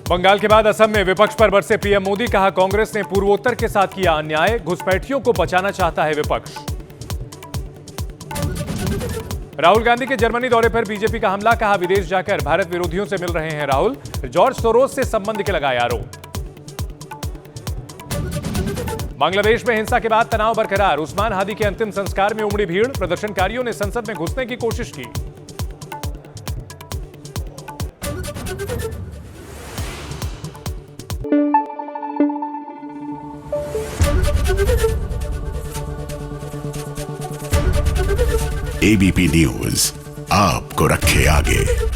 बंगाल के बाद असम में विपक्ष पर बरसे पीएम मोदी, कहा कांग्रेस ने पूर्वोत्तर के साथ किया अन्याय, घुसपैठियों को बचाना चाहता है विपक्ष। राहुल गांधी के जर्मनी दौरे पर बीजेपी का हमला, कहा विदेश जाकर भारत विरोधियों से मिल रहे हैं राहुल, जॉर्ज सोरोस से संबंध के लगाए आरोप। बांग्लादेश में हिंसा के बाद तनाव बरकरार, उस्मान हादी के अंतिम संस्कार में उमड़ी भीड़, प्रदर्शनकारियों ने संसद में घुसने की कोशिश की। एबीपी न्यूज आपको रखे आगे।